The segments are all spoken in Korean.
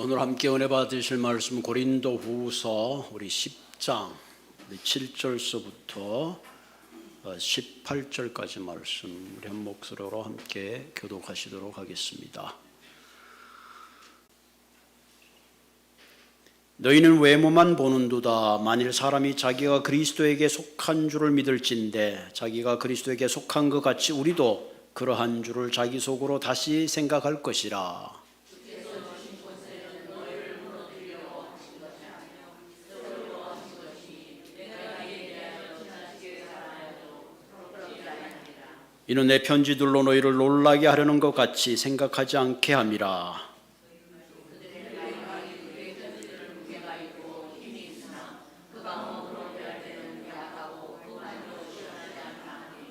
오늘 함께 은혜 받으실 말씀 고린도후서 우리 10장 7절서부터 18절까지 말씀 우리 한 목소리로 함께 교독하시도록 하겠습니다. 너희는 외모만 보는도다. 만일 사람이 자기가 그리스도에게 속한 줄을 믿을진대 자기가 그리스도에게 속한 것 같이 우리도 그러한 줄을 자기 속으로 다시 생각할 것이라. 이는 내 편지들로 너희를 놀라게 하려는 것 같이 생각하지 않게 함이라.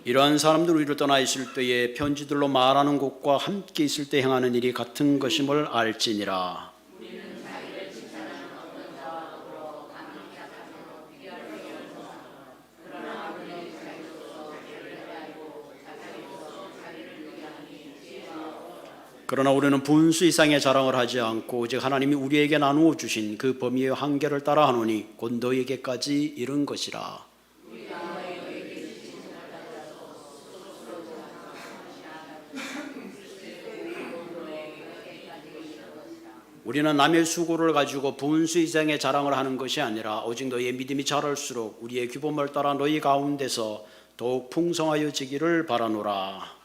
이러한 사람들 우리를 떠나 있을 때에 편지들로 말하는 것과 함께 있을 때 행하는 일이 같은 것임을 알지니라. 그러나 우리는 분수 이상의 자랑을 하지 않고 오직 하나님이 우리에게 나누어 주신 그 범위의 한계를 따라 하노니 곧 너희에게까지 이른 것이라. 우리는 남의 수고를 가지고 분수 이상의 자랑을 하는 것이 아니라 오직 너희의 믿음이 자랄수록 우리의 규범을 따라 너희 가운데서 더욱 풍성하여지기를 바라노라.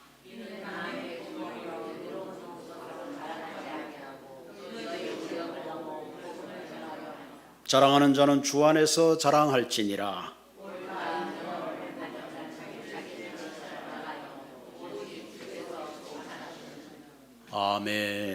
자랑하는 자는 주 안에서 자랑할지니라. 아멘.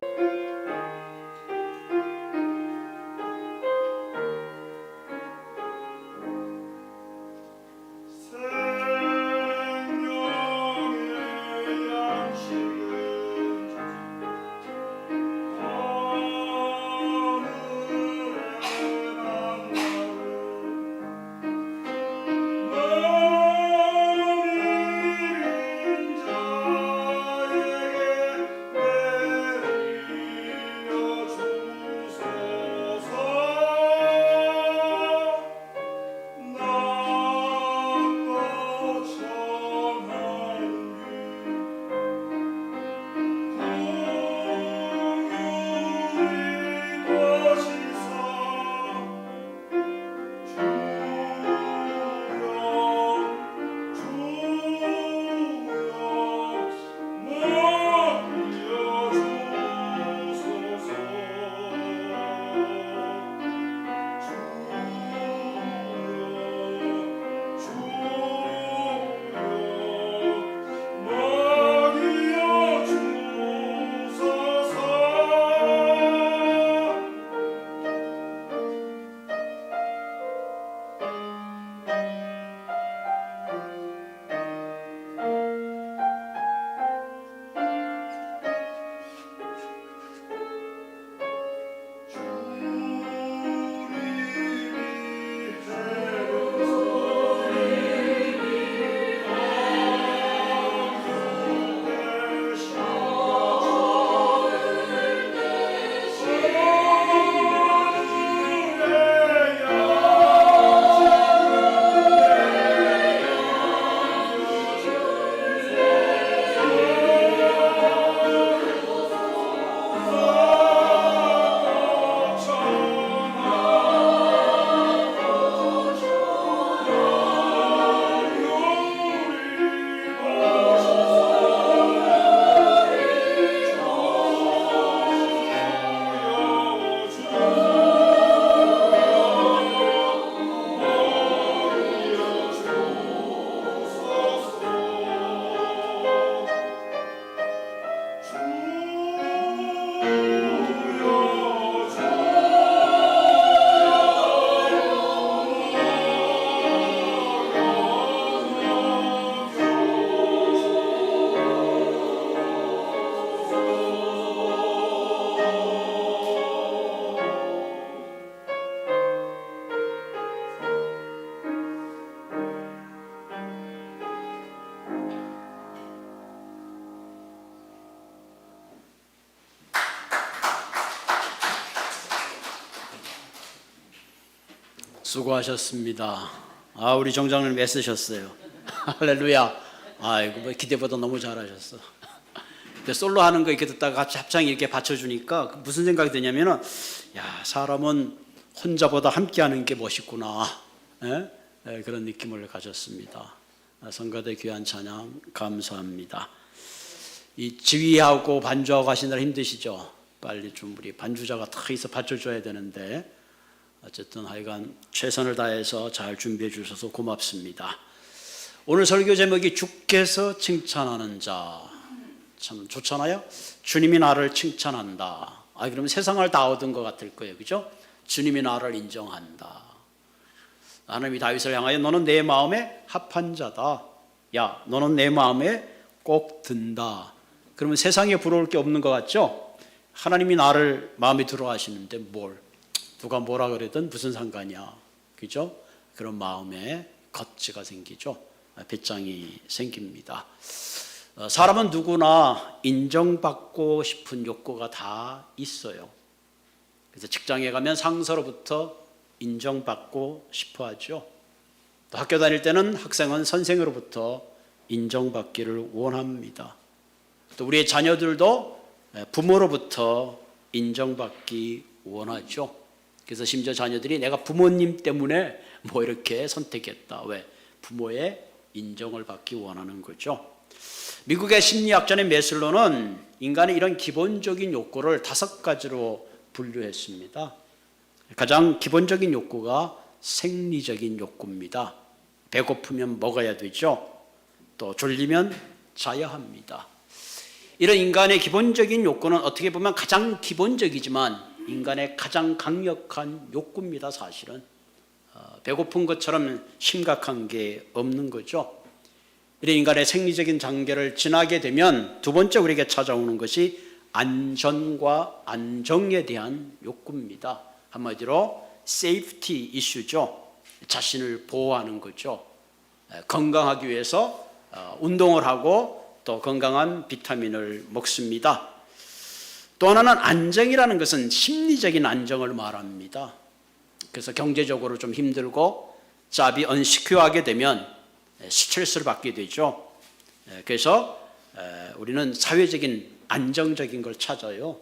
수고하셨습니다. 우리 정장님 애쓰셨어요. 할렐루야. 이거 뭐 기대보다 너무 잘하셨어. 근데 솔로 하는 거 이렇게 듣다가 같이 합창 이렇게 받쳐주니까 무슨 생각이 드냐면은, 사람은 혼자보다 함께하는 게 멋있구나. 그런 느낌을 가졌습니다. 성가대 귀한 찬양 감사합니다. 이 지휘하고 반주하고 하시느라 힘드시죠? 빨리 좀 우리 반주자가 다 있어 받쳐줘야 되는데, 어쨌든 하여간 최선을 다해서 잘 준비해 주셔서 고맙습니다. 오늘 설교 제목이 주께서 칭찬하는 자. 참 좋잖아요. 주님이 나를 칭찬한다. 그러면 세상을 다 얻은 것 같을 거예요, 그죠? 주님이 나를 인정한다. 하나님이 다윗을 향하여 너는 내 마음에 합한 자다. 야, 너는 내 마음에 꼭 든다. 그러면 세상에 부러울 게 없는 것 같죠? 하나님이 나를 마음에 들어 하시는데 누가 뭐라 그래든 무슨 상관이야, 그죠? 그런 마음에 겉지가 생기죠. 배짱이 생깁니다. 사람은 누구나 인정받고 싶은 욕구가 다 있어요. 그래서 직장에 가면 상사로부터 인정받고 싶어 하죠. 또 학교 다닐 때는 학생은 선생으로부터 인정받기를 원합니다. 또 우리의 자녀들도 부모로부터 인정받기 원하죠. 그래서 심지어 자녀들이 내가 부모님 때문에 뭐 이렇게 선택했다. 왜? 부모의 인정을 받기 원하는 거죠. 미국의 심리학자인 메슬로는 인간의 이런 기본적인 욕구를 5가지로 분류했습니다. 가장 기본적인 욕구가 생리적인 욕구입니다. 배고프면 먹어야 되죠. 또 졸리면 자야 합니다. 이런 인간의 기본적인 욕구는 어떻게 보면 가장 기본적이지만 인간의 가장 강력한 욕구입니다. 사실은 배고픈 것처럼 심각한 게 없는 거죠. 이런 인간의 생리적인 단계를 지나게 되면 두 번째 우리에게 찾아오는 것이 안전과 안정에 대한 욕구입니다. 한마디로 세이프티 이슈죠. 자신을 보호하는 거죠. 건강하기 위해서 운동을 하고 또 건강한 비타민을 먹습니다. 또 하나는 안정이라는 것은 심리적인 안정을 말합니다. 그래서 경제적으로 좀 힘들고 잡이 언시큐어하게 되면 스트레스를 받게 되죠. 그래서 우리는 사회적인 안정적인 걸 찾아요.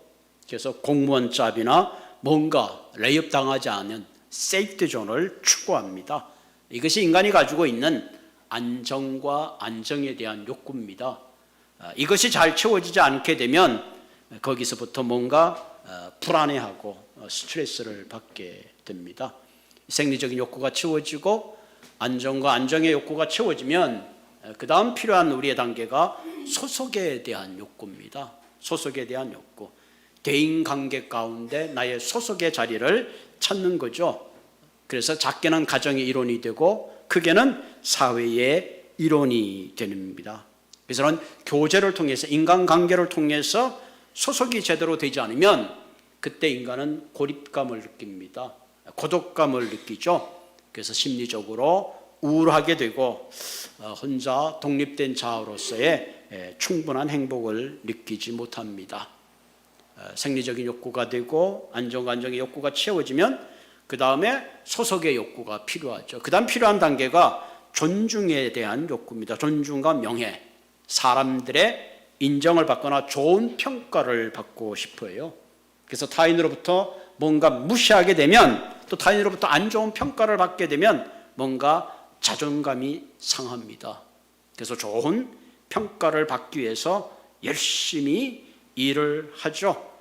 그래서 공무원 잡이나 뭔가 레이업 당하지 않은 세이프티 존을 추구합니다. 이것이 인간이 가지고 있는 안정과 안정에 대한 욕구입니다. 이것이 잘 채워지지 않게 되면 거기서부터 뭔가 불안해하고 스트레스를 받게 됩니다. 생리적인 욕구가 채워지고 안정과 안정의 욕구가 채워지면 그 다음 필요한 우리의 단계가 소속에 대한 욕구입니다. 소속에 대한 욕구. 대인관계 가운데 나의 소속의 자리를 찾는 거죠. 그래서 작게는 가정의 일원이 되고 크게는 사회의 일원이 됩니다. 그래서는 교제를 통해서 인간관계를 통해서 소속이 제대로 되지 않으면 그때 인간은 고립감을 느낍니다. 고독감을 느끼죠. 그래서 심리적으로 우울하게 되고 혼자 독립된 자아로서의 충분한 행복을 느끼지 못합니다. 생리적인 욕구가 되고 안정과 안정의 욕구가 채워지면 그 다음에 소속의 욕구가 필요하죠. 그 다음 필요한 단계가 존중에 대한 욕구입니다. 존중과 명예, 사람들의 인정을 받거나 좋은 평가를 받고 싶어요. 그래서 타인으로부터 뭔가 무시하게 되면 또 타인으로부터 안 좋은 평가를 받게 되면 뭔가 자존감이 상합니다. 그래서 좋은 평가를 받기 위해서 열심히 일을 하죠.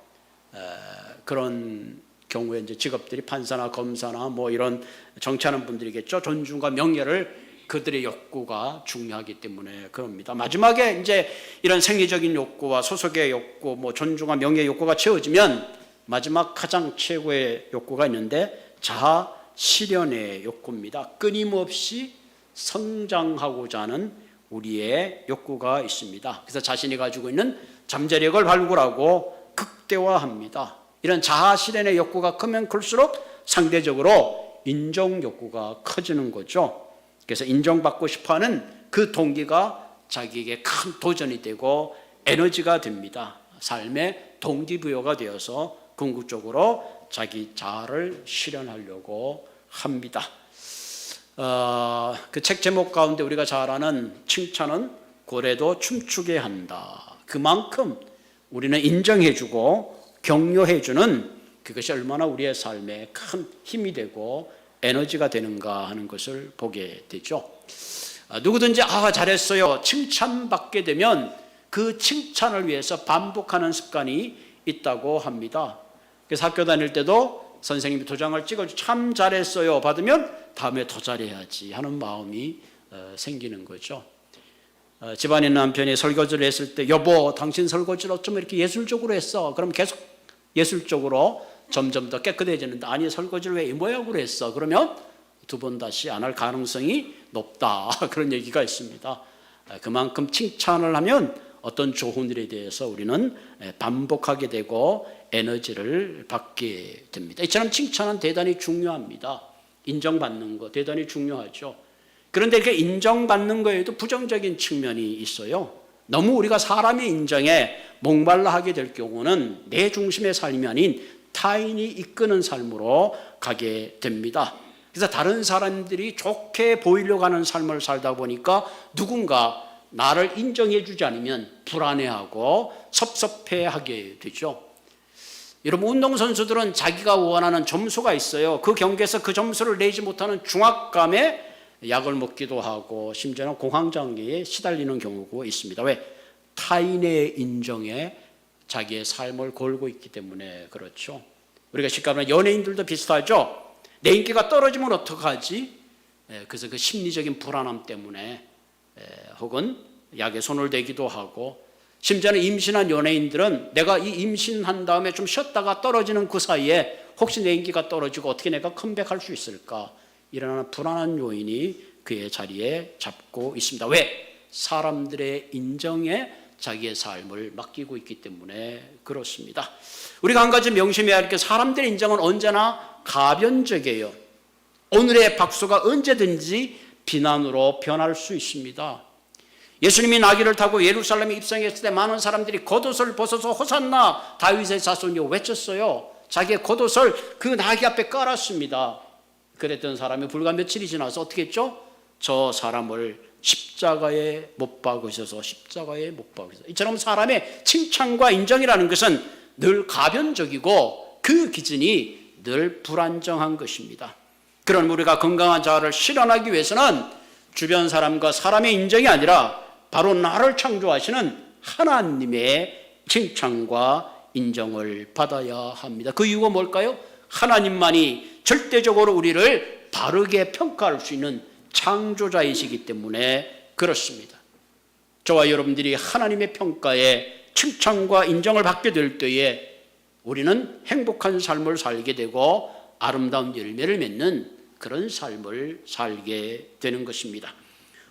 그런 경우에 이제 직업들이 판사나 검사나 뭐 이런 정치하는 분들이겠죠. 존중과 명예를 그들의 욕구가 중요하기 때문에 그럽니다. 마지막에 이제 이런 생리적인 욕구와 소속의 욕구, 뭐 존중과 명예의 욕구가 채워지면 마지막 가장 최고의 욕구가 있는데 자아 실현의 욕구입니다. 끊임없이 성장하고자 하는 우리의 욕구가 있습니다. 그래서 자신이 가지고 있는 잠재력을 발굴하고 극대화합니다. 이런 자아 실현의 욕구가 크면 클수록 상대적으로 인정 욕구가 커지는 거죠. 그래서 인정받고 싶어하는 그 동기가 자기에게 큰 도전이 되고 에너지가 됩니다. 삶의 동기부여가 되어서 궁극적으로 자기 자아를 실현하려고 합니다. 그 책 제목 가운데 우리가 잘 아는 칭찬은 고래도 춤추게 한다. 그만큼 우리는 인정해주고 격려해주는 그것이 얼마나 우리의 삶에 큰 힘이 되고 에너지가 되는가 하는 것을 보게 되죠. 누구든지 잘했어요 칭찬받게 되면 그 칭찬을 위해서 반복하는 습관이 있다고 합니다. 그래서 학교 다닐 때도 선생님이 도장을 찍어서 참 잘했어요 받으면 다음에 더 잘해야지 하는 마음이 생기는 거죠. 집안에 있는 남편이 설거지를 했을 때 여보 당신 설거지를 어쩜 이렇게 예술적으로 했어? 그럼 계속 예술적으로 점점 더 깨끗해지는데 아니 설거지를 왜 이 모양으로 했어? 그러면 두 번 다시 안 할 가능성이 높다 그런 얘기가 있습니다. 그만큼 칭찬을 하면 어떤 좋은 일에 대해서 우리는 반복하게 되고 에너지를 받게 됩니다. 이처럼 칭찬은 대단히 중요합니다. 인정받는 거 대단히 중요하죠. 그런데 이렇게 인정받는 거에도 부정적인 측면이 있어요. 너무 우리가 사람의 인정에 목말라 하게 될 경우는 내 중심의 삶이 아닌 타인이 이끄는 삶으로 가게 됩니다. 그래서 다른 사람들이 좋게 보이려고 하는 삶을 살다 보니까 누군가 나를 인정해 주지 않으면 불안해하고 섭섭해하게 되죠. 여러분 운동선수들은 자기가 원하는 점수가 있어요. 그 경기에서 그 점수를 내지 못하는 중압감에 약을 먹기도 하고 심지어는 공황장애에 시달리는 경우가 있습니다. 왜? 타인의 인정에 자기의 삶을 걸고 있기 때문에 그렇죠. 우리가 쉽게 말하면 연예인들도 비슷하죠. 내 인기가 떨어지면 어떡하지? 그래서 그 심리적인 불안함 때문에 혹은 약에 손을 대기도 하고 심지어는 임신한 연예인들은 내가 이 임신한 다음에 좀 쉬었다가 떨어지는 그 사이에 혹시 내 인기가 떨어지고 어떻게 내가 컴백할 수 있을까? 이런 불안한 요인이 그의 자리에 잡고 있습니다. 왜? 사람들의 인정에 자기의 삶을 맡기고 있기 때문에 그렇습니다. 우리가 한 가지 명심해야 할 게 사람들의 인정은 언제나 가변적이에요. 오늘의 박수가 언제든지 비난으로 변할 수 있습니다. 예수님이 나귀를 타고 예루살렘에 입성했을 때 많은 사람들이 겉옷을 벗어서 호산나 다윗의 자손이여 외쳤어요. 자기의 겉옷을 그 나귀 앞에 깔았습니다. 그랬던 사람이 불과 며칠이 지나서 어떻게 했죠? 저 사람을 십자가에 못 박으셔서 십자가에 못 박으셔서. 이처럼 사람의 칭찬과 인정이라는 것은 늘 가변적이고 그 기준이 늘 불안정한 것입니다. 그런 우리가 건강한 자아를 실현하기 위해서는 주변 사람과 사람의 인정이 아니라 바로 나를 창조하시는 하나님의 칭찬과 인정을 받아야 합니다. 그 이유가 뭘까요? 하나님만이 절대적으로 우리를 바르게 평가할 수 있는 창조자이시기 때문에 그렇습니다. 저와 여러분들이 하나님의 평가에 칭찬과 인정을 받게 될 때에 우리는 행복한 삶을 살게 되고 아름다운 열매를 맺는 그런 삶을 살게 되는 것입니다.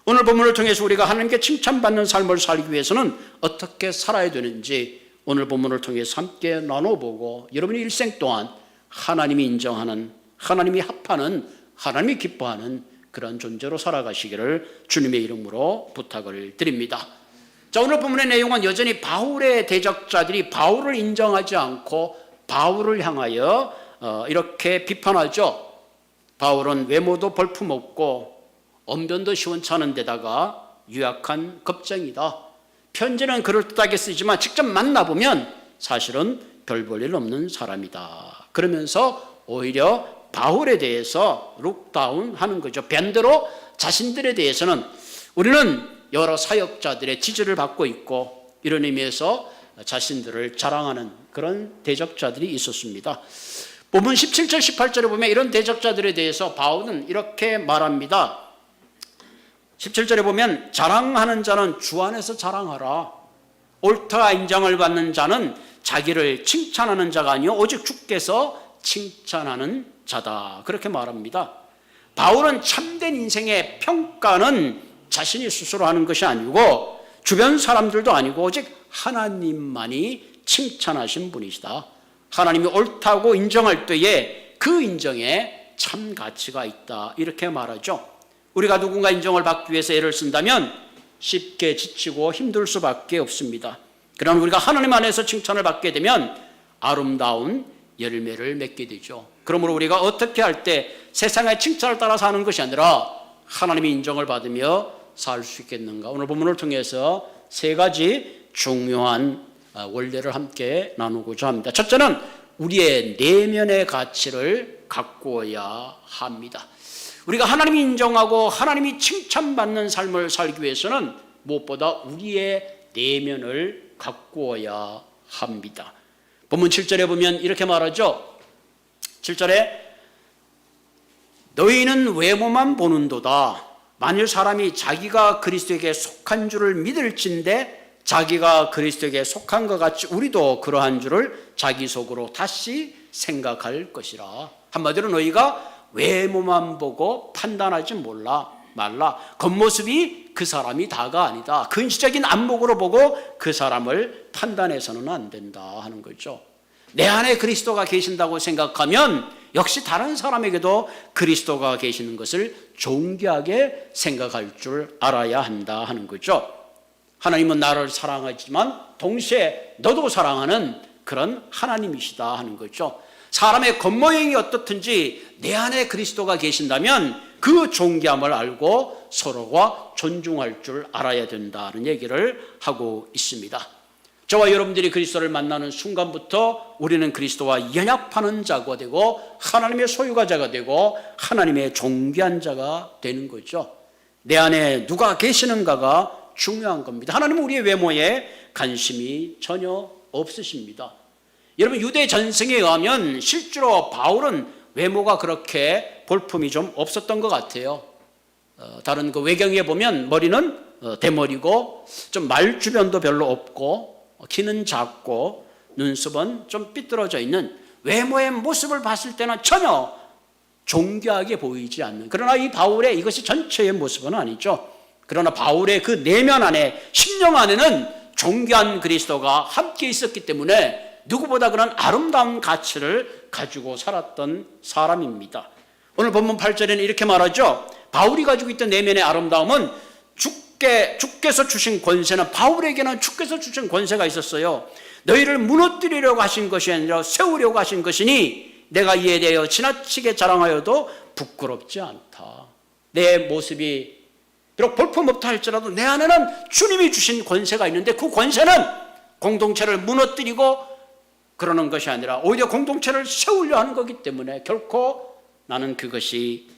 오늘 본문을 통해서 우리가 하나님께 칭찬받는 삶을 살기 위해서는 어떻게 살아야 되는지 오늘 본문을 통해서 함께 나눠보고 여러분의 일생 동안 하나님이 인정하는, 하나님이 합하는, 하나님이 기뻐하는 그런 존재로 살아가시기를 주님의 이름으로 부탁을 드립니다. 자, 오늘 본문의 내용은 여전히 바울의 대적자들이 바울을 인정하지 않고 바울을 향하여 이렇게 비판하죠. 바울은 외모도 볼품없고 언변도 시원찮은 데다가 유약한 겁쟁이다. 편지는 그럴듯하게 쓰지만 직접 만나보면 사실은 별 볼 일 없는 사람이다. 그러면서 오히려 바울에 대해서 룩다운 하는 거죠. 반대로 자신들에 대해서는 우리는 여러 사역자들의 지지를 받고 있고 이런 의미에서 자신들을 자랑하는 그런 대적자들이 있었습니다. 본문 17절 18절에 보면 이런 대적자들에 대해서 바울은 이렇게 말합니다. 17절에 보면 자랑하는 자는 주 안에서 자랑하라. 옳다 인정을 받는 자는 자기를 칭찬하는 자가 아니요 오직 주께서 칭찬하는 자다. 그렇게 말합니다. 바울은 참된 인생의 평가는 자신이 스스로 하는 것이 아니고 주변 사람들도 아니고 오직 하나님만이 칭찬하신 분이시다. 하나님이 옳다고 인정할 때에 그 인정에 참 가치가 있다. 이렇게 말하죠. 우리가 누군가 인정을 받기 위해서 애를 쓴다면 쉽게 지치고 힘들 수밖에 없습니다. 그러나 우리가 하나님 안에서 칭찬을 받게 되면 아름다운 열매를 맺게 되죠. 그러므로 우리가 어떻게 할 때 세상의 칭찬을 따라 사는 것이 아니라 하나님의 인정을 받으며 살 수 있겠는가? 오늘 본문을 통해서 세 가지 중요한 원리를 함께 나누고자 합니다. 첫째는 우리의 내면의 가치를 가꾸어야 합니다. 우리가 하나님이 인정하고 하나님이 칭찬받는 삶을 살기 위해서는 무엇보다 우리의 내면을 가꾸어야 합니다. 본문 7절에 보면 이렇게 말하죠. 7절에 너희는 외모만 보는도다. 만일 사람이 자기가 그리스도에게 속한 줄을 믿을진대 자기가 그리스도에게 속한 것 같이 우리도 그러한 줄을 자기 속으로 다시 생각할 것이라. 한마디로 너희가 외모만 보고 판단하지 말라. 겉모습이 그 사람이 다가 아니다. 근시적인 안목으로 보고 그 사람을 판단해서는 안 된다 하는 거죠. 내 안에 그리스도가 계신다고 생각하면 역시 다른 사람에게도 그리스도가 계시는 것을 존귀하게 생각할 줄 알아야 한다 하는 거죠. 하나님은 나를 사랑하지만 동시에 너도 사랑하는 그런 하나님이시다 하는 거죠. 사람의 겉모양이 어떻든지 내 안에 그리스도가 계신다면 그 존귀함을 알고 서로가 존중할 줄 알아야 된다는 얘기를 하고 있습니다. 저와 여러분들이 그리스도를 만나는 순간부터 우리는 그리스도와 연합하는 자가 되고 하나님의 소유가 자가 되고 하나님의 존귀한 자가 되는 거죠. 내 안에 누가 계시는가가 중요한 겁니다. 하나님은 우리의 외모에 관심이 전혀 없으십니다. 여러분 유대 전승에 의하면 실제로 바울은 외모가 그렇게 볼품이 좀 없었던 것 같아요. 다른 그 외경에 보면 머리는 대머리고 좀 말주변도 별로 없고 키는 작고 눈썹은 좀 삐뚤어져 있는 외모의 모습을 봤을 때는 전혀 존귀하게 보이지 않는, 그러나 이 바울의 이것이 전체의 모습은 아니죠. 그러나 바울의 그 내면 안에 심령 안에는 존귀한 그리스도가 함께 있었기 때문에 누구보다 그런 아름다운 가치를 가지고 살았던 사람입니다. 오늘 본문 8절에는 이렇게 말하죠. 바울이 가지고 있던 내면의 아름다움은 주께서 주신 권세는, 바울에게는 주께서 주신 권세가 있었어요. 너희를 무너뜨리려고 하신 것이 아니라 세우려고 하신 것이니 내가 이에 대하여 지나치게 자랑하여도 부끄럽지 않다. 내 모습이 비록 볼품없다 할지라도 내 안에는 주님이 주신 권세가 있는데 그 권세는 공동체를 무너뜨리고 그러는 것이 아니라 오히려 공동체를 세우려 하는 거기 때문에 결코 나는 그것이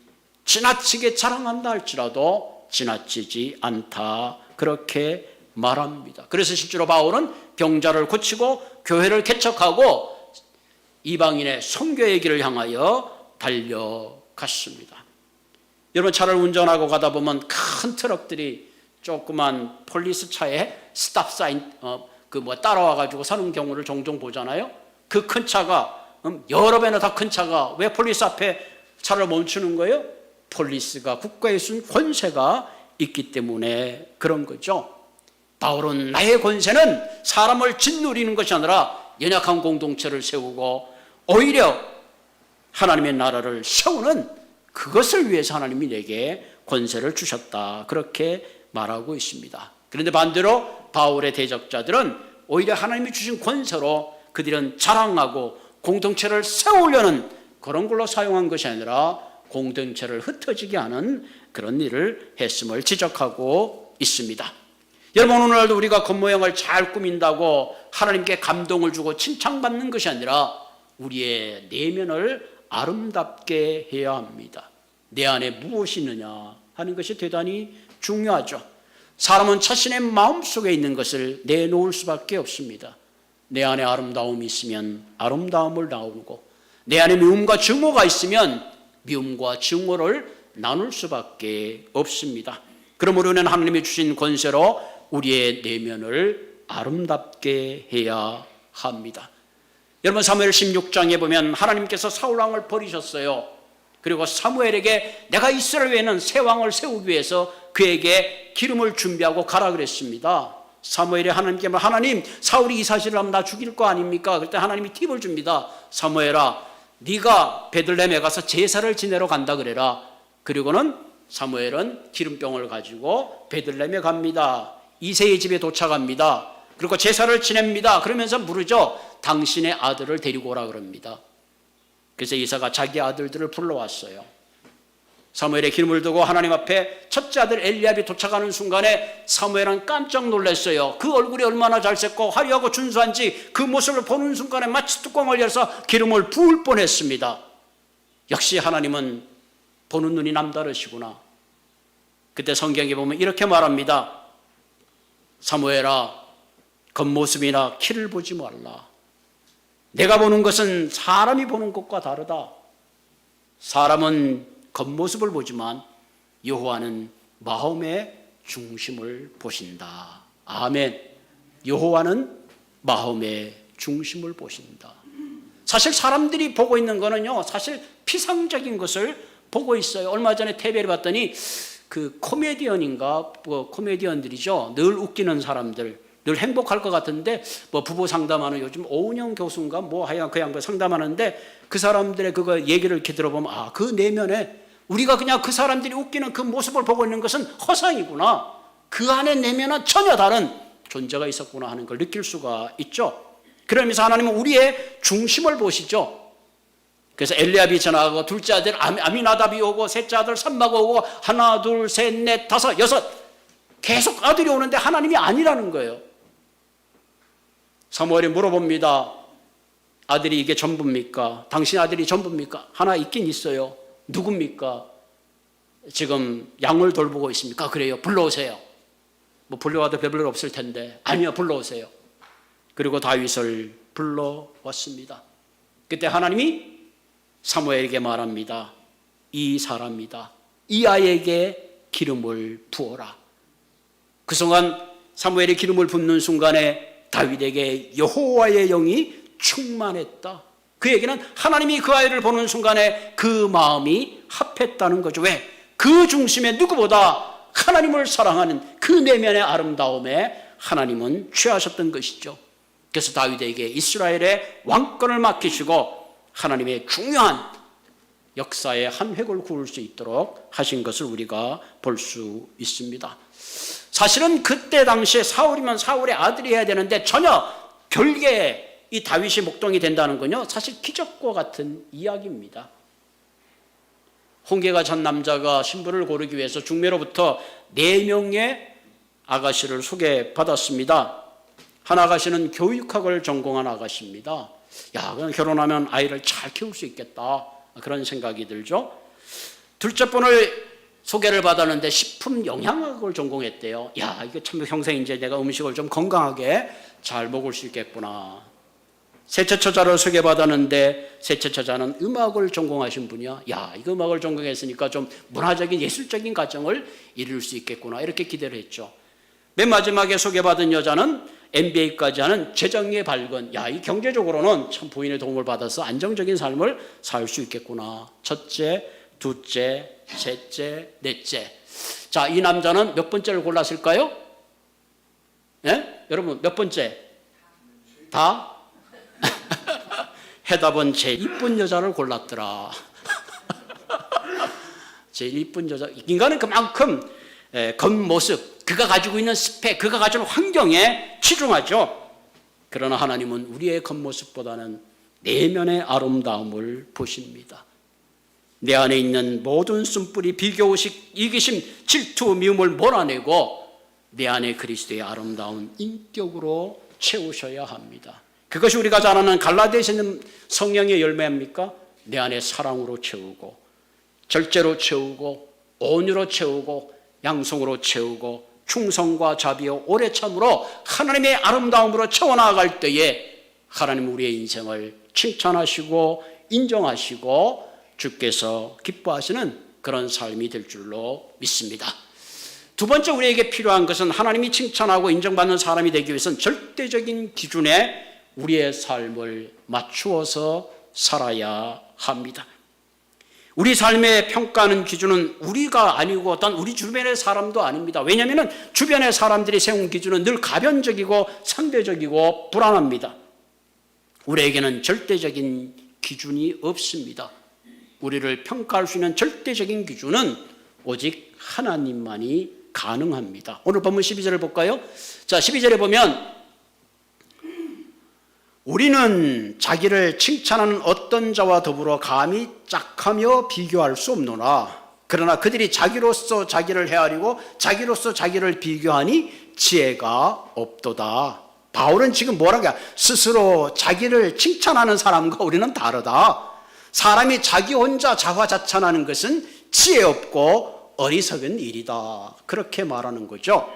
지나치게 자랑한다 할지라도 지나치지 않다, 그렇게 말합니다. 그래서 실제로 바울은 병자를 고치고 교회를 개척하고 이방인의 선교의 길을 향하여 달려갔습니다. 여러분 차를 운전하고 가다 보면 큰 트럭들이 조그만 폴리스 차에 스탑 사인 따라와가지고 사는 경우를 종종 보잖아요. 그 큰 차가 여러 배나 더 큰 차가 왜 폴리스 앞에 차를 멈추는 거예요? 폴리스가 국가에 쓴 권세가 있기 때문에 그런 거죠. 바울은 나의 권세는 사람을 짓누리는 것이 아니라 연약한 공동체를 세우고 오히려 하나님의 나라를 세우는 그것을 위해서 하나님이 내게 권세를 주셨다, 그렇게 말하고 있습니다. 그런데 반대로 바울의 대적자들은 오히려 하나님이 주신 권세로 그들은 자랑하고 공동체를 세우려는 그런 걸로 사용한 것이 아니라 공동체를 흩어지게 하는 그런 일을 했음을 지적하고 있습니다. 여러분 오늘날도 우리가 겉모양을 잘 꾸민다고 하나님께 감동을 주고 칭찬받는 것이 아니라 우리의 내면을 아름답게 해야 합니다. 내 안에 무엇이 있느냐 하는 것이 대단히 중요하죠. 사람은 자신의 마음속에 있는 것을 내놓을 수밖에 없습니다. 내 안에 아름다움이 있으면 아름다움을 나누고 내 안에 미움과 증오가 있으면 미움과 증오를 나눌 수밖에 없습니다. 그러므로 우리는 하나님이 주신 권세로 우리의 내면을 아름답게 해야 합니다. 여러분 사무엘 16장에 보면 하나님께서 사울 왕을 버리셨어요. 그리고 사무엘에게 내가 이스라엘에는 새 왕을 세우기 위해서 그에게 기름을 준비하고 가라 그랬습니다. 사무엘이 하나님께 말, 하나님 사울이 이 사실을 하면 나 죽일 거 아닙니까? 그때 하나님이 팁을 줍니다. 사무엘아, 네가 베들레헴에 가서 제사를 지내러 간다 그래라. 그리고는 사무엘은 기름병을 가지고 베들레헴에 갑니다. 이새의 집에 도착합니다. 그리고 제사를 지냅니다. 그러면서 물으죠. 당신의 아들을 데리고 오라 그럽니다. 그래서 이사가 자기 아들들을 불러왔어요. 사무엘의 기름을 두고 하나님 앞에 첫째 아들 엘리압이 도착하는 순간에 사무엘은 깜짝 놀랐어요. 그 얼굴이 얼마나 잘생고 화려하고 준수한지 그 모습을 보는 순간에 마치 뚜껑을 열어서 기름을 부을 뻔했습니다. 역시 하나님은 보는 눈이 남다르시구나. 그때 성경에 보면 이렇게 말합니다. 사무엘아, 겉모습이나 키를 보지 말라. 내가 보는 것은 사람이 보는 것과 다르다. 사람은 겉모습을 보지만 여호와는 마음의 중심을 보신다. 아멘. 여호와는 마음의 중심을 보신다. 사실 사람들이 보고 있는 거는요, 사실 피상적인 것을 보고 있어요. 얼마 전에 TV를 봤더니 그 코미디언인가, 코미디언들이죠. 늘 웃기는 사람들, 늘 행복할 것 같은데 뭐 부부 상담하는 요즘 오은영 교수인가 뭐 하여간 그 양반 상담하는데 그 사람들의 그거 얘기를 이렇게 들어보면 아, 그 내면에 우리가 그냥 그 사람들이 웃기는 그 모습을 보고 있는 것은 허상이구나. 그 안에 내면은 전혀 다른 존재가 있었구나 하는 걸 느낄 수가 있죠. 그러면서 하나님은 우리의 중심을 보시죠. 그래서 엘리압이 지나가고 둘째 아들 아미나답이 오고 셋째 아들 삼마가 오고 하나 둘 셋 넷 다섯 여섯 계속 아들이 오는데 하나님이 아니라는 거예요. 사무엘이 물어봅니다. 아들이 이게 전부입니까? 당신 아들이 전부입니까? 하나 있긴 있어요. 누굽니까? 지금 양을 돌보고 있습니까? 그래요. 불러오세요. 뭐 불러와도 별별 없을 텐데 아니요, 불러오세요. 그리고 다윗을 불러왔습니다. 그때 하나님이 사무엘에게 말합니다. 이 사람이다. 이 아이에게 기름을 부어라. 그 순간 사무엘이 기름을 붓는 순간에 다윗에게 여호와의 영이 충만했다. 그 얘기는 하나님이 그 아이를 보는 순간에 그 마음이 합했다는 거죠. 왜? 그 중심에 누구보다 하나님을 사랑하는 그 내면의 아름다움에 하나님은 취하셨던 것이죠. 그래서 다윗에게 이스라엘의 왕권을 맡기시고 하나님의 중요한 역사의 한 획을 그을 수 있도록 하신 것을 우리가 볼 수 있습니다. 사실은 그때 당시에 사울이면 사울의 아들이 해야 되는데 전혀 별개의 이 다윗이 목동이 된다는 건요, 사실 기적과 같은 이야기입니다. 홍계가 전 남자가 신부를 고르기 위해서 중매로부터 4명의 아가씨를 소개받았습니다. 한 아가씨는 교육학을 전공한 아가씨입니다. 야, 그냥 결혼하면 아이를 잘 키울 수 있겠다, 그런 생각이 들죠. 둘째 분을 소개를 받았는데 식품 영양학을 전공했대요. 야, 이거 참 평생 이제 내가 음식을 좀 건강하게 잘 먹을 수 있겠구나. 셋째 처자를 소개받았는데 셋째 처자는 음악을 전공하신 분이야. 야, 이거 음악을 전공했으니까 좀 문화적인 예술적인 가정을 이룰 수 있겠구나, 이렇게 기대를 했죠. 맨 마지막에 소개받은 여자는 MBA까지 하는 재정의 밝은, 야, 이 경제적으로는 참 부인의 도움을 받아서 안정적인 삶을 살 수 있겠구나. 첫째, 둘째, 셋째, 넷째. 자, 이 남자는 몇 번째를 골랐을까요? 예? 여러분, 몇 번째? 다? 해답은 제일 이쁜 여자를 골랐더라. 제일 이쁜 여자. 인간은 그만큼 겉모습, 그가 가지고 있는 스펙, 그가 가지고 있는 환경에 치중하죠. 그러나 하나님은 우리의 겉모습보다는 내면의 아름다움을 보십니다. 내 안에 있는 모든 쓴뿌리, 비교의식, 이기심, 질투, 미움을 몰아내고 내 안에 그리스도의 아름다운 인격으로 채우셔야 합니다. 그것이 우리가 잘 아는 갈라디아서 있는 성령의 열매입니까? 내 안에 사랑으로 채우고, 절제로 채우고, 온유로 채우고, 양성으로 채우고, 충성과 자비와 오래 참으로 하나님의 아름다움으로 채워나갈 때에 하나님 우리의 인생을 칭찬하시고 인정하시고 주께서 기뻐하시는 그런 삶이 될 줄로 믿습니다. 두 번째, 우리에게 필요한 것은 하나님이 칭찬하고 인정받는 사람이 되기 위해서는 절대적인 기준에 우리의 삶을 맞추어서 살아야 합니다. 우리 삶의 평가하는 기준은 우리가 아니고 어떤 우리 주변의 사람도 아닙니다. 왜냐하면 주변의 사람들이 세운 기준은 늘 가변적이고 상대적이고 불안합니다. 우리에게는 절대적인 기준이 없습니다. 우리를 평가할 수 있는 절대적인 기준은 오직 하나님만이 가능합니다. 오늘 본문 12절을 볼까요? 자, 12절에 보면 우리는 자기를 칭찬하는 어떤 자와 더불어 감히 짝하며 비교할 수 없노라. 그러나 그들이 자기로서 자기를 헤아리고 자기로서 자기를 비교하니 지혜가 없도다. 바울은 지금 뭐라는 거야? 스스로 자기를 칭찬하는 사람과 우리는 다르다. 사람이 자기 혼자 자화자찬하는 것은 지혜 없고 어리석은 일이다. 그렇게 말하는 거죠.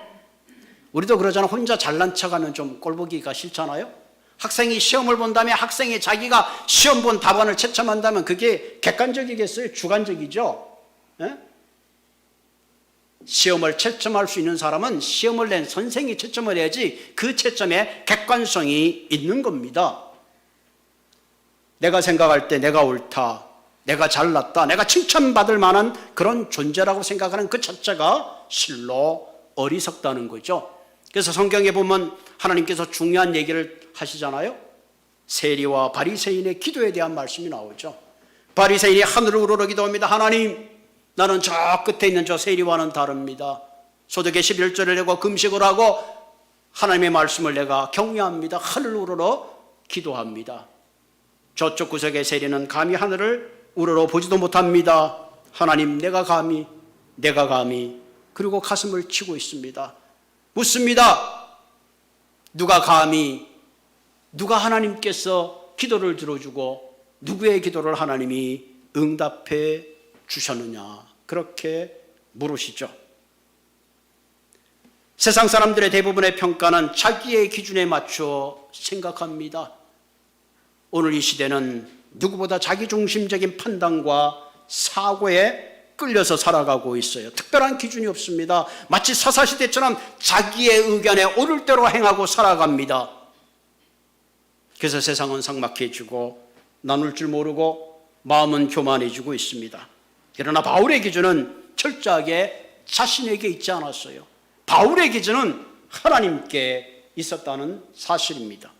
우리도 그러잖아. 혼자 잘난 척하면 좀 꼴보기가 싫잖아요. 학생이 시험을 본다면 학생이 자기가 시험 본 답안을 채점한다면 그게 객관적이겠어요? 주관적이죠. 예? 시험을 채점할 수 있는 사람은 시험을 낸 선생이 채점을 해야지 그 채점에 객관성이 있는 겁니다. 내가 생각할 때 내가 옳다, 내가 잘났다, 내가 칭찬받을 만한 그런 존재라고 생각하는 그 자체가 실로 어리석다는 거죠. 그래서 성경에 보면 하나님께서 중요한 얘기를 하시잖아요. 세리와 바리새인의 기도에 대한 말씀이 나오죠. 바리새인이 하늘을 우러러 기도합니다. 하나님, 나는 저 끝에 있는 저 세리와는 다릅니다. 소득의 11조를 내고 금식을 하고 하나님의 말씀을 내가 경외합니다. 하늘을 우러러 기도합니다. 저쪽 구석의 세리는 감히 하늘을 우러러 보지도 못합니다. 하나님, 내가 감히 그리고 가슴을 치고 있습니다. 묻습니다. 누가 하나님께서 기도를 들어주고 누구의 기도를 하나님이 응답해 주셨느냐, 그렇게 물으시죠. 세상 사람들의 대부분의 평가는 자기의 기준에 맞춰 생각합니다. 오늘 이 시대는 누구보다 자기중심적인 판단과 사고에 끌려서 살아가고 있어요. 특별한 기준이 없습니다. 마치 사사시대처럼 자기의 의견에 오를 대로 행하고 살아갑니다. 그래서 세상은 삭막해지고 나눌 줄 모르고 마음은 교만해지고 있습니다. 그러나 바울의 기준은 철저하게 자신에게 있지 않았어요. 바울의 기준은 하나님께 있었다는 사실입니다.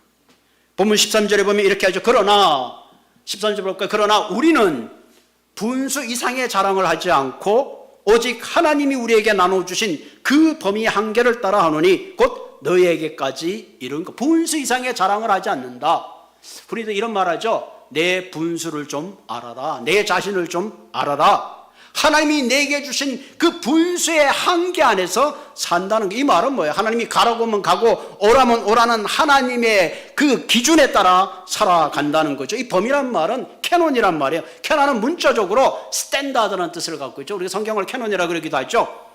본문 13절에 보면 이렇게 하죠. 그러나 13절 볼까요? 그러나 우리는 분수 이상의 자랑을 하지 않고 오직 하나님이 우리에게 나눠주신 그 범위 한계를 따라 하노니 곧 너희에게까지 이른 것. 분수 이상의 자랑을 하지 않는다. 우리도 이런 말 하죠. 내 분수를 좀 알아라. 내 자신을 좀 알아라. 하나님이 내게 주신 그 분수의 한계 안에서 산다는 거. 이 말은 뭐예요? 하나님이 가라고 하면 가고 오라면 오라는 하나님의 그 기준에 따라 살아간다는 거죠. 이 범위란 말은 캐논이란 말이에요. 캐논은 문자적으로 스탠다드라는 뜻을 갖고 있죠. 우리가 성경을 캐논이라고 그러기도 하죠.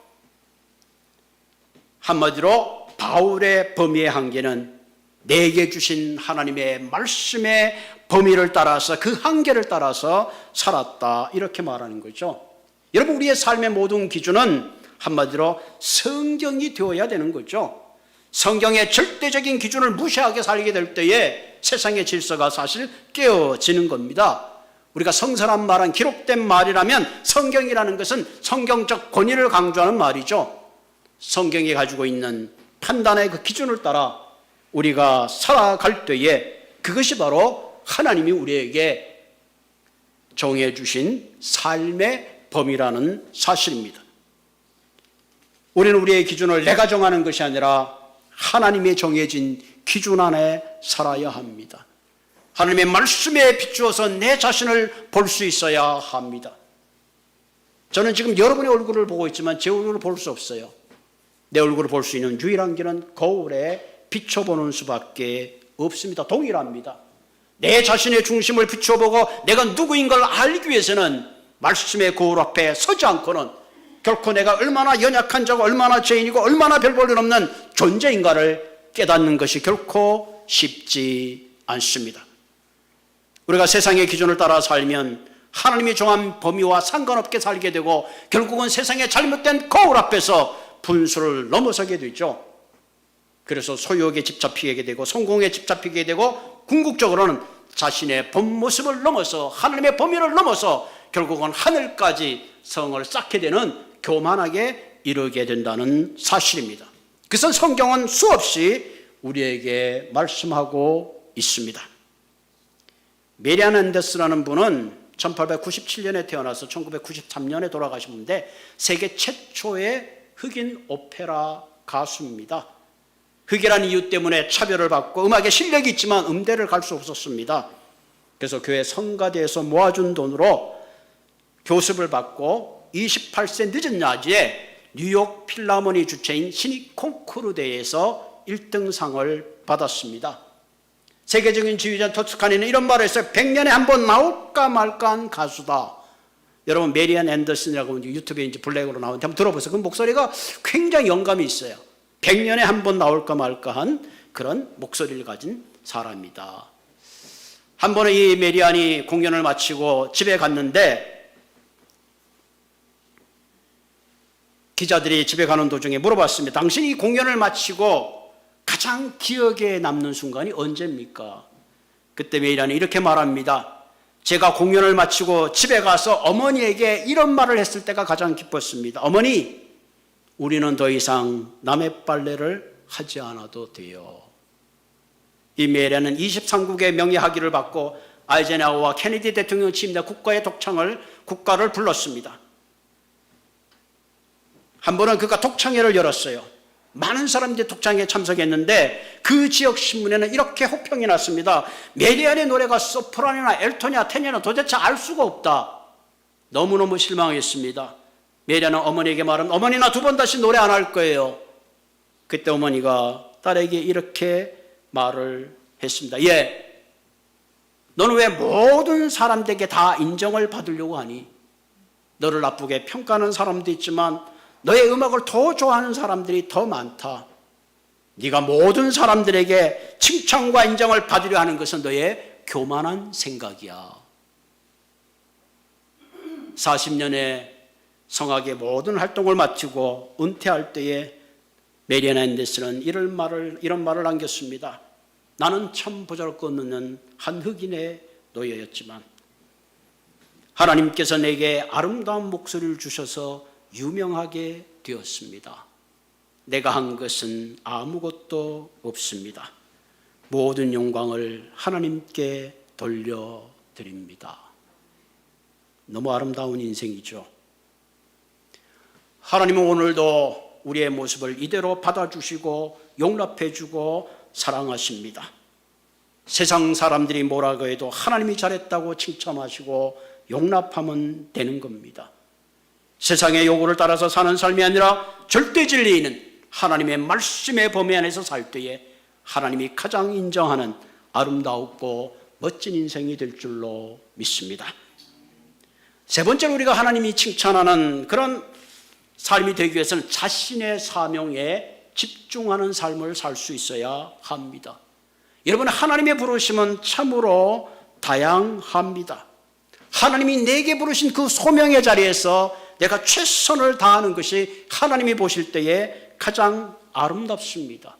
한마디로 바울의 범위의 한계는 내게 주신 하나님의 말씀의 범위를 따라서 그 한계를 따라서 살았다, 이렇게 말하는 거죠. 여러분, 우리의 삶의 모든 기준은 한마디로 성경이 되어야 되는 거죠. 성경의 절대적인 기준을 무시하게 살게 될 때에 세상의 질서가 사실 깨어지는 겁니다. 우리가 성서란 말은 기록된 말이라면 성경이라는 것은 성경적 권위를 강조하는 말이죠. 성경이 가지고 있는 판단의 그 기준을 따라 우리가 살아갈 때에 그것이 바로 하나님이 우리에게 정해 주신 삶의 범위라는 사실입니다. 우리는 우리의 기준을 내가 정하는 것이 아니라 하나님의 정해진 기준 안에 살아야 합니다. 하나님의 말씀에 비추어서 내 자신을 볼 수 있어야 합니다. 저는 지금 여러분의 얼굴을 보고 있지만 제 얼굴을 볼 수 없어요. 내 얼굴을 볼 수 있는 유일한 길은 거울에 비춰보는 수밖에 없습니다. 동일합니다. 내 자신의 중심을 비춰보고 내가 누구인 걸 알기 위해서는 말씀의 거울 앞에 서지 않고는 결코 내가 얼마나 연약한 자고 얼마나 죄인이고 얼마나 별 볼 일 없는 존재인가를 깨닫는 것이 결코 쉽지 않습니다. 우리가 세상의 기준을 따라 살면 하나님이 정한 범위와 상관없게 살게 되고 결국은 세상의 잘못된 거울 앞에서 분수를 넘어서게 되죠. 그래서 소유욕에 집잡히게 되고 성공에 집잡히게 되고 궁극적으로는 자신의 본 모습을 넘어서 하나님의 범위를 넘어서 결국은 하늘까지 성을 쌓게 되는 교만하게 이르게 된다는 사실입니다. 그래서 성경은 수없이 우리에게 말씀하고 있습니다. 메리안 앤더스라는 분은 1897년에 태어나서 1993년에 돌아가신 분인데 세계 최초의 흑인 오페라 가수입니다. 흑이라는 이유 때문에 차별을 받고 음악에 실력이 있지만 음대를 갈 수 없었습니다. 그래서 교회 성가대에서 모아준 돈으로 교습을 받고 28세 늦은 나이에 뉴욕 필라모니 주최인 신입 콩쿠르 대회에서 1등상을 받았습니다. 세계적인 지휘자 토스카니는 이런 말을 했어요. 100년에 한 번 나올까 말까한 가수다. 여러분 메리안 앤더슨이라고 유튜브에 이제 블랙으로 나오는데 한번 들어보세요. 그 목소리가 굉장히 영감이 있어요. 100년에 한 번 나올까 말까한 그런 목소리를 가진 사람이다. 한 번은 이 메리안이 공연을 마치고 집에 갔는데 기자들이 집에 가는 도중에 물어봤습니다. 당신이 공연을 마치고 가장 기억에 남는 순간이 언제입니까? 그때 메리안이 이렇게 말합니다. 제가 공연을 마치고 집에 가서 어머니에게 이런 말을 했을 때가 가장 기뻤습니다. 어머니, 우리는 더 이상 남의 빨래를 하지 않아도 돼요. 이 메리안은 23국의 명예학위를 받고 아이젠하워와 케네디 대통령 취임돼 국가를 불렀습니다. 한 번은 그가 독창회를 열었어요. 많은 사람들이 독창회에 참석했는데 그 지역 신문에는 이렇게 혹평이 났습니다. 메리안의 노래가 소프라노나 엘토냐 테너냐 도대체 알 수가 없다. 너무너무 실망했습니다. 메리안은 어머니에게 말하면 어머니 나 두 번 다시 노래 안 할 거예요. 그때 어머니가 딸에게 이렇게 말을 했습니다. 예, 너는 왜 모든 사람들에게 다 인정을 받으려고 하니? 너를 나쁘게 평가하는 사람도 있지만 너의 음악을 더 좋아하는 사람들이 더 많다. 네가 모든 사람들에게 칭찬과 인정을 받으려 하는 것은 너의 교만한 생각이야. 40년의 성악의 모든 활동을 마치고 은퇴할 때에 메리안 앤더슨은 이런 말을 남겼습니다. 나는 참 보잘것없는 한 흑인의 노예였지만 하나님께서 내게 아름다운 목소리를 주셔서 유명하게 되었습니다. 내가 한 것은 아무것도 없습니다. 모든 영광을 하나님께 돌려드립니다. 너무 아름다운 인생이죠. 하나님은 오늘도 우리의 모습을 이대로 받아주시고 용납해주고 사랑하십니다. 세상 사람들이 뭐라고 해도 하나님이 잘했다고 칭찬하시고 용납하면 되는 겁니다. 세상의 요구를 따라서 사는 삶이 아니라 절대 진리는 하나님의 말씀의 범위 안에서 살 때에 하나님이 가장 인정하는 아름다웠고 멋진 인생이 될 줄로 믿습니다. 세 번째로 우리가 하나님이 칭찬하는 그런 삶이 되기 위해서는 자신의 사명에 집중하는 삶을 살 수 있어야 합니다. 여러분, 하나님의 부르심은 참으로 다양합니다. 하나님이 내게 부르신 그 소명의 자리에서 내가 최선을 다하는 것이 하나님이 보실 때에 가장 아름답습니다.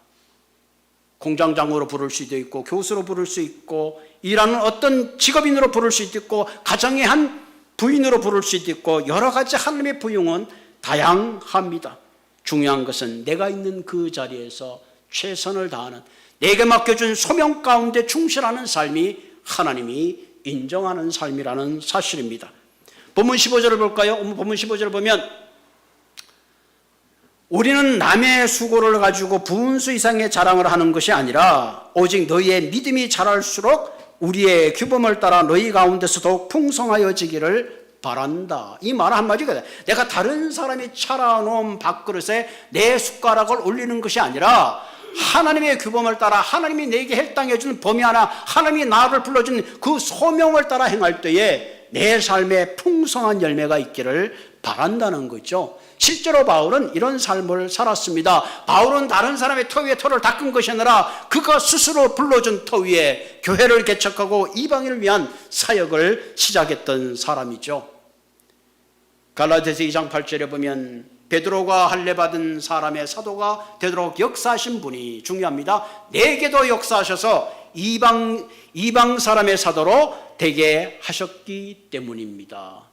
공장장으로 부를 수도 있고 교수로 부를 수 있고 일하는 어떤 직업인으로 부를 수도 있고 가정의 한 부인으로 부를 수도 있고 여러 가지 하나님의 부용은 다양합니다. 중요한 것은 내가 있는 그 자리에서 최선을 다하는 내게 맡겨준 소명 가운데 충실하는 삶이 하나님이 인정하는 삶이라는 사실입니다. 본문 15절을 볼까요? 본문 15절을 보면 우리는 남의 수고를 가지고 분수 이상의 자랑을 하는 것이 아니라 오직 너희의 믿음이 자랄수록 우리의 규범을 따라 너희 가운데서 더욱 풍성하여지기를 바란다. 이 말 한마디거든. 내가 다른 사람이 차려놓은 밥그릇에 내 숟가락을 올리는 것이 아니라 하나님의 규범을 따라 하나님이 내게 할당해 준 범위 하나, 하나님이 나를 불러준 그 소명을 따라 행할 때에 내 삶에 풍성한 열매가 있기를 바란다는 거죠. 실제로 바울은 이런 삶을 살았습니다. 바울은 다른 사람의 터 위에 터를 닦은 것이 아니라 그가 스스로 불러준 터 위에 교회를 개척하고 이방인을 위한 사역을 시작했던 사람이죠. 갈라디아서 2장 8절에 보면 베드로가 할례받은 사람의 사도가 되도록 역사하신 분이 중요합니다. 내게도 역사하셔서 이방 사람의 사도로 되게 하셨기 때문입니다.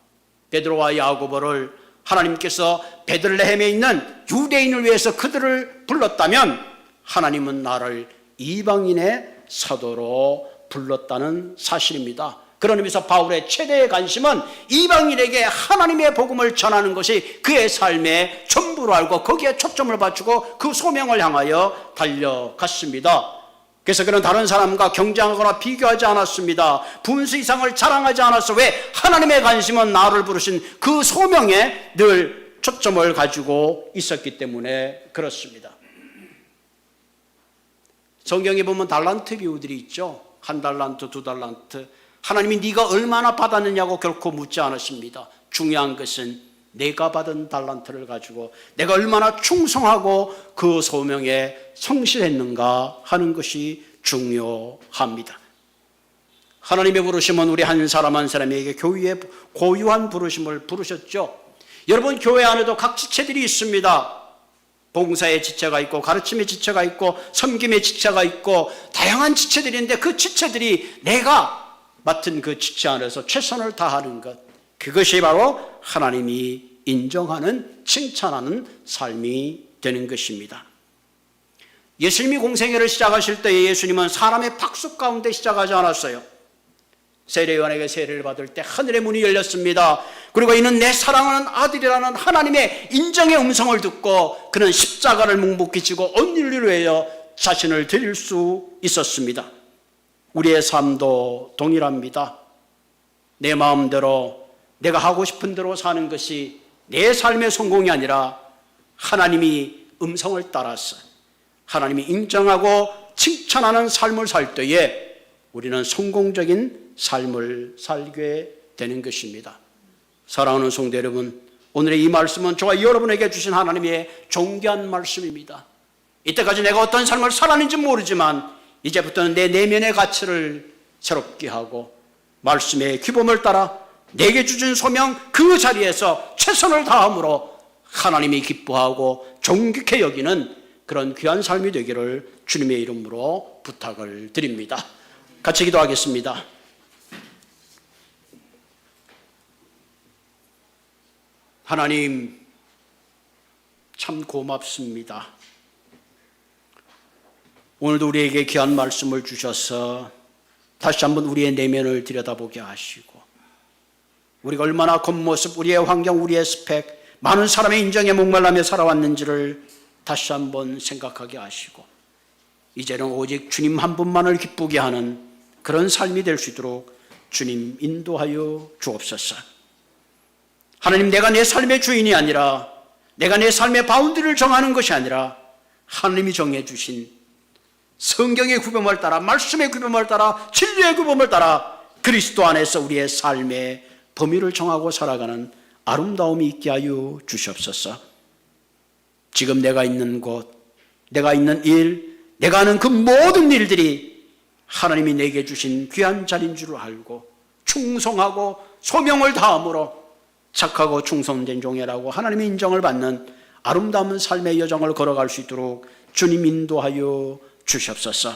베드로와 야고보를 하나님께서 베들레헴에 있는 유대인을 위해서 그들을 불렀다면 하나님은 나를 이방인의 사도로 불렀다는 사실입니다. 그런 의미에서 바울의 최대의 관심은 이방인에게 하나님의 복음을 전하는 것이 그의 삶의 전부로 알고 거기에 초점을 맞추고 그 소명을 향하여 달려갔습니다. 그래서 그는 다른 사람과 경쟁하거나 비교하지 않았습니다. 분수 이상을 자랑하지 않았어. 왜? 하나님의 관심은 나를 부르신 그 소명에 늘 초점을 가지고 있었기 때문에 그렇습니다. 성경에 보면 달란트 비유들이 있죠. 1달란트, 2달란트. 하나님이 네가 얼마나 받았느냐고 결코 묻지 않으십니다. 중요한 것은 내가 받은 달란트를 가지고 내가 얼마나 충성하고 그 소명에 성실했는가 하는 것이 중요합니다. 하나님의 부르심은 우리 한 사람 한 사람에게 교회의 고유한 부르심을 부르셨죠. 여러분, 교회 안에도 각 지체들이 있습니다. 봉사의 지체가 있고 가르침의 지체가 있고 섬김의 지체가 있고 다양한 지체들인데 그 지체들이 내가 맡은 그 지체 안에서 최선을 다하는 것, 그것이 바로 하나님이 인정하는, 칭찬하는 삶이 되는 것입니다. 예수님이 공생애를 시작하실 때 예수님은 사람의 박수 가운데 시작하지 않았어요. 세례요한에게 세례를 받을 때 하늘의 문이 열렸습니다. 그리고 이는 내 사랑하는 아들이라는 하나님의 인정의 음성을 듣고 그는 십자가를 묵묵히 지고 온 인류를 위하여 자신을 드릴 수 있었습니다. 우리의 삶도 동일합니다. 내 마음대로 내가 하고 싶은 대로 사는 것이 내 삶의 성공이 아니라 하나님이 음성을 따라서 하나님이 인정하고 칭찬하는 삶을 살 때에 우리는 성공적인 삶을 살게 되는 것입니다. 사랑하는 성도 여러분, 오늘의 이 말씀은 저와 여러분에게 주신 하나님의 존귀한 말씀입니다. 이때까지 내가 어떤 삶을 살았는지 모르지만 이제부터는 내 내면의 가치를 새롭게 하고 말씀의 규범을 따라 내게 주신 소명 그 자리에서 최선을 다함으로 하나님이 기뻐하고 존귀케 여기는 그런 귀한 삶이 되기를 주님의 이름으로 부탁을 드립니다. 같이 기도하겠습니다. 하나님, 참 고맙습니다. 오늘도 우리에게 귀한 말씀을 주셔서 다시 한번 우리의 내면을 들여다보게 하시고 우리가 얼마나 겉모습, 우리의 환경, 우리의 스펙, 많은 사람의 인정에 목말라며 살아왔는지를 다시 한번 생각하게 하시고 이제는 오직 주님 한 분만을 기쁘게 하는 그런 삶이 될 수 있도록 주님 인도하여 주옵소서. 하나님, 내가 내 삶의 주인이 아니라 내가 내 삶의 바운드를 정하는 것이 아니라 하나님이 정해 주신 성경의 규범을 따라, 말씀의 규범을 따라, 진리의 규범을 따라 그리스도 안에서 우리의 삶의 범위를 정하고 살아가는 아름다움이 있게 하여 주시옵소서. 지금 내가 있는 곳, 내가 있는 일, 내가 하는 그 모든 일들이 하나님이 내게 주신 귀한 자리인 줄 알고 충성하고 소명을 다함으로 착하고 충성된 종이라고 하나님의 인정을 받는 아름다운 삶의 여정을 걸어갈 수 있도록 주님 인도하여 주시옵소서.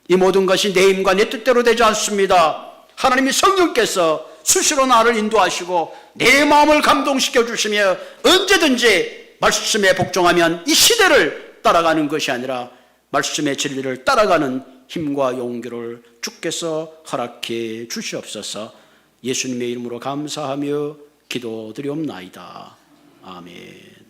이 모든 것이 내 힘과 내 뜻대로 되지 않습니다. 하나님이 성령께서 수시로 나를 인도하시고 내 마음을 감동시켜 주시며 언제든지 말씀에 복종하면 이 시대를 따라가는 것이 아니라 말씀의 진리를 따라가는 힘과 용기를 주께서 허락해 주시옵소서. 예수님의 이름으로 감사하며 기도드리옵나이다. 아멘.